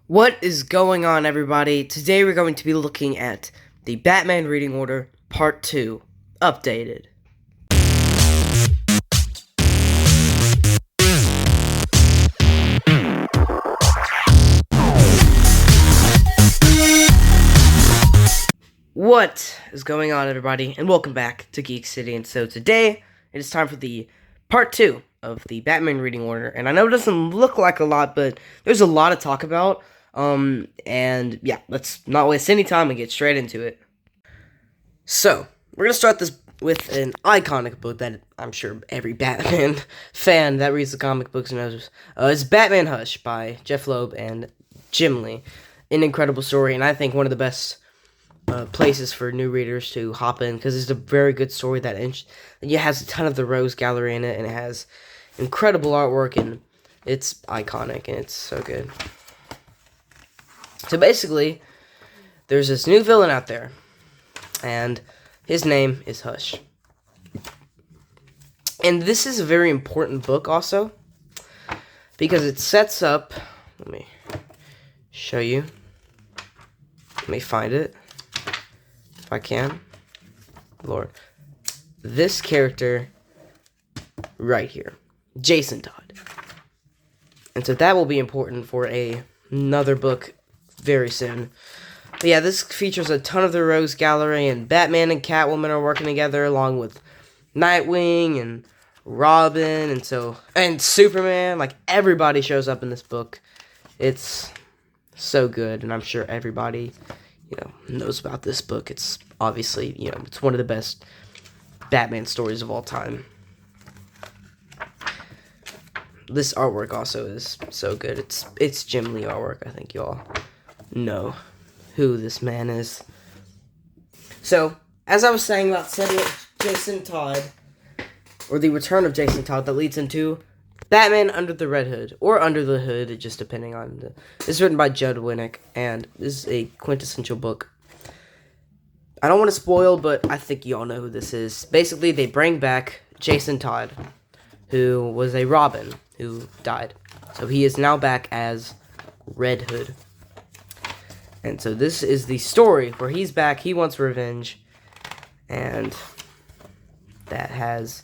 What is going on, everybody? Today we're going to be looking at the Batman Reading Order Part 2, updated. What is going on, everybody? And welcome back to Geek City. And so today, it is time for the Part 2 of the Batman Reading Order. And I know it doesn't look like a lot, but there's a lot to talk about. And yeah, let's not waste any time and get straight into it. So, we're gonna start this with an iconic book that I'm sure every Batman fan that reads the comic books knows. It's Batman Hush by Jeff Loeb and Jim Lee. An incredible story, and I think one of the best places for new readers to hop in, because it's a very good story that it has a ton of the Rose Gallery in it, and it has incredible artwork, and it's iconic, and it's so good. So basically, there's this new villain out there, and his name is Hush. And this is a very important book also, because it sets up, let me show you, let me find it, if I can, Lord, this character right here, Jason Todd. And so that will be important for another book very soon. But yeah, this features a ton of the Rose Gallery, and Batman and Catwoman are working together along with Nightwing and Robin, and Superman. Like, everybody shows up in this book. It's so good, and I'm sure everybody, knows about this book. It's obviously, it's one of the best Batman stories of all time. This artwork also is so good. It's Jim Lee artwork. I think y'all know who this man is. So, as I was saying about setting up Jason Todd, or the return of Jason Todd, that leads into Batman Under the Red Hood, or Under the Hood, just depending on It's written by Judd Winnick, and this is a quintessential book. I don't want to spoil, but I think you all know who this is. Basically, they bring back Jason Todd, who was a Robin who died. So he is now back as Red Hood. And so this is the story where he's back, he wants revenge, and that has,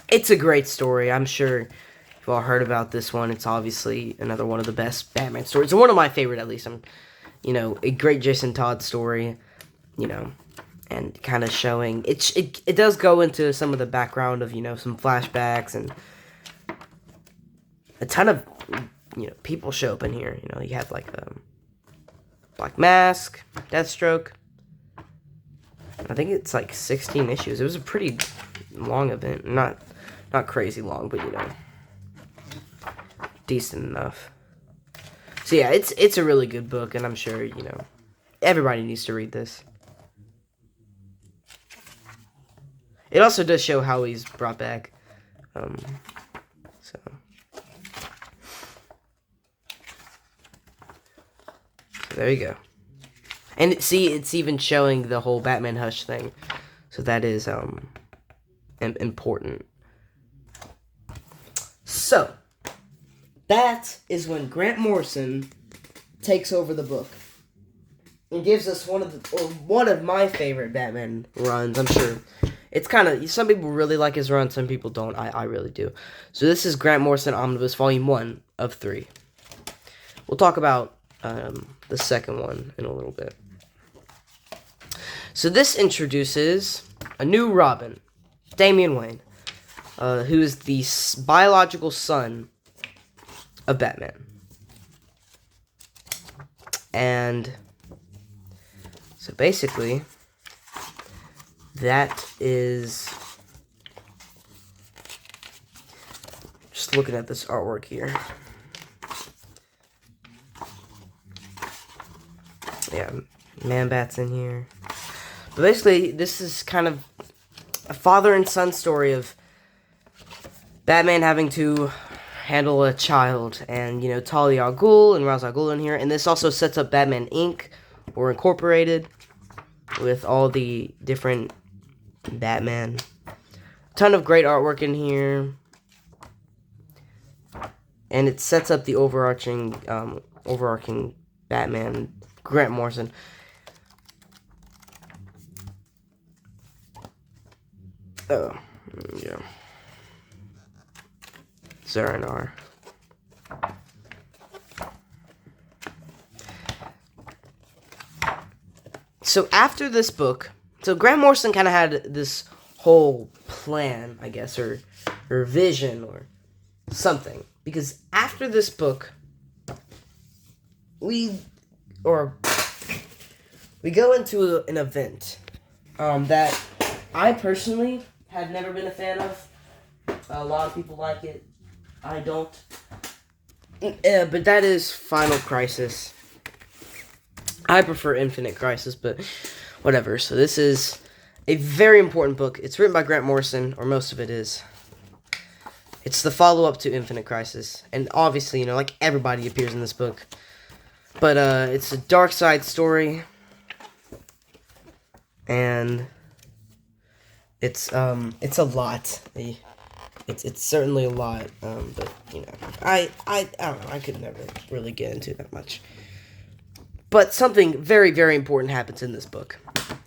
it's a great story. I'm sure you've all heard about this one. It's obviously another one of the best Batman stories, and one of my favorite, at least. A great Jason Todd story, and kind of showing, it does go into some of the background of, some flashbacks, and a ton of, people show up in here. You have, like, Black Mask, Deathstroke. I think it's, like, 16 issues. It was a pretty long event. Not crazy long, but, decent enough. So, yeah, it's a really good book, and I'm sure, everybody needs to read this. It also does show how he's brought back, so there you go. And see, it's even showing the whole Batman Hush thing. So that is important. So that is when Grant Morrison takes over the book and gives us one of my favorite Batman runs. I'm sure it's kind of, some people really like his run, some people don't. I really do. So this is Grant Morrison Omnibus Volume 1 of 3. We'll talk about the second one in a little bit. So this introduces a new Robin, Damian Wayne, who is the biological son of Batman. And so basically, that is, just looking at this artwork here. Yeah, Man-Bat's in here. But basically, this is kind of a father and son story of Batman having to handle a child, and, Talia al Ghul and Ra's al Ghul in here. And this also sets up Batman Inc., or Incorporated, with all the different Batman. Ton of great artwork in here. and it sets up the overarching Batman, Grant Morrison. Oh, yeah. Zur-En-Arrh. So after this book, so Grant Morrison kind of had this whole plan, I guess, or vision or something. Because after this book, we go into an event that I personally have never been a fan of. A lot of people like it. I don't. But that is Final Crisis. I prefer Infinite Crisis, but whatever. So this is a very important book. It's written by Grant Morrison, or most of it is. It's the follow-up to Infinite Crisis. And obviously, like everybody appears in this book. But it's a Darkseid story. And it's a lot. It's certainly a lot. But I don't know. I could never really get into that much. But something very, very important happens in this book.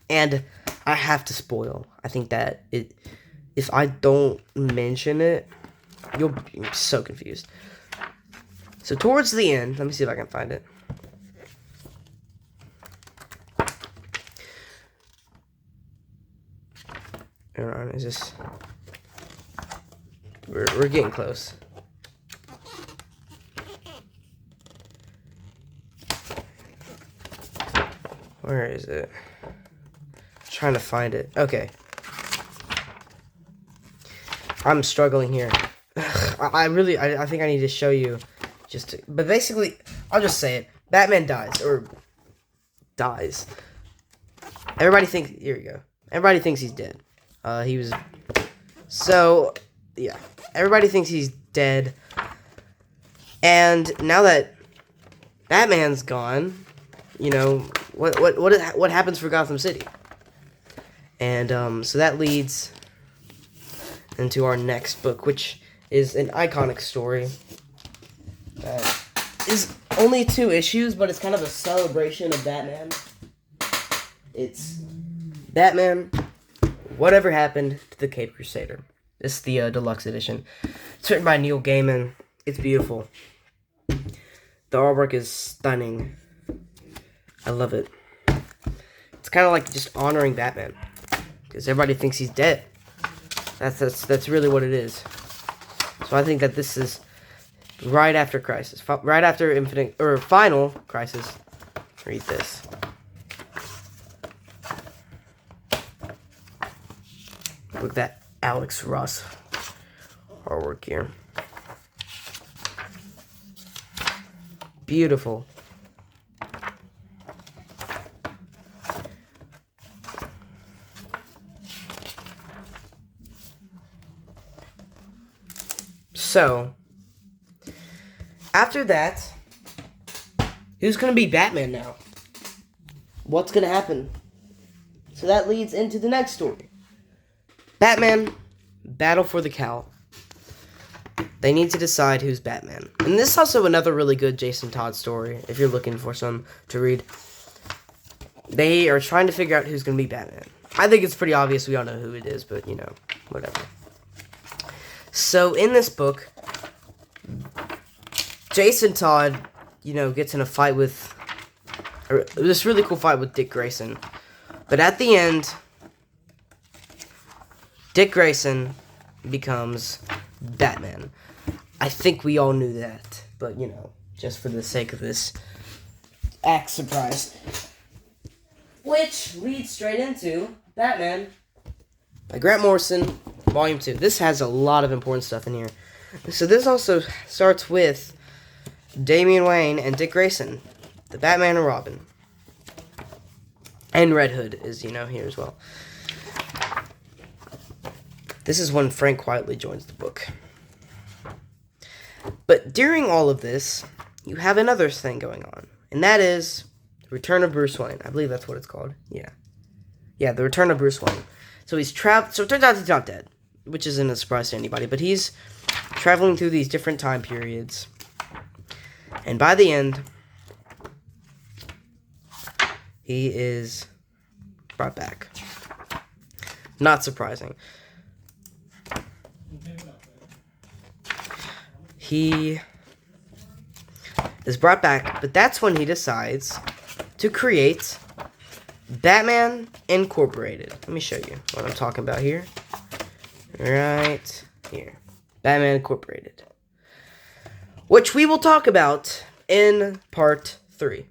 And I have to spoil. I think that if I don't mention it, you'll be so confused. So towards the end, let me see if I can find it. Hold on, is this... We're getting close. Where is it? I'm trying to find it. Okay. I'm struggling here. I think I need to show you. But basically, I'll just say it. Batman dies. Everybody thinks... Here we go. Everybody thinks he's dead. So, yeah. Everybody thinks he's dead. And now that Batman's gone... what happens for Gotham City? And so that leads into our next book, which is an iconic story that is only 2 issues, but it's kind of a celebration of Batman. It's Batman, Whatever Happened to the Caped Crusader. This is the deluxe edition. It's written by Neil Gaiman. It's beautiful. The artwork is stunning. I love it. It's kind of like just honoring Batman, because everybody thinks he's dead. That's really what it is. So I think that this is right after Crisis, right after Final Crisis. Read this. Look at that Alex Ross artwork here. Beautiful. So, after that, who's going to be Batman now? What's going to happen? So that leads into the next story. Batman, Battle for the Cowl. They need to decide who's Batman. And this is also another really good Jason Todd story, if you're looking for some to read. They are trying to figure out who's going to be Batman. I think it's pretty obvious we all know who it is, but, whatever. So, in this book, Jason Todd, gets in a fight with... this really cool fight with Dick Grayson. But at the end, Dick Grayson becomes Batman. I think we all knew that. But, just for the sake of this, act surprised. Which leads straight into Batman by Grant Morrison, Volume 2. This has a lot of important stuff in here. So this also starts with Damian Wayne and Dick Grayson, the Batman and Robin. And Red Hood is, here as well. This is when Frank quietly joins the book. But during all of this, you have another thing going on. And that is the Return of Bruce Wayne. I believe that's what it's called. Yeah. Yeah, the Return of Bruce Wayne. So he's trapped. So it turns out he's not dead, which isn't a surprise to anybody. But he's traveling through these different time periods. And by the end, he is brought back. Not surprising. He is brought back, but that's when he decides to create Batman Incorporated. Let me show you what I'm talking about here. Right here. Batman Incorporated. Which we will talk about in part 3.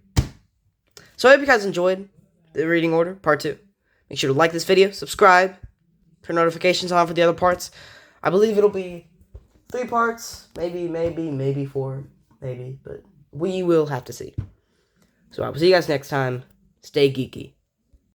So I hope you guys enjoyed the reading order, part 2. Make sure to like this video, subscribe, turn notifications on for the other parts. I believe it'll be 3 parts, maybe 4, maybe, but we will have to see. So I will see you guys next time. Stay geeky.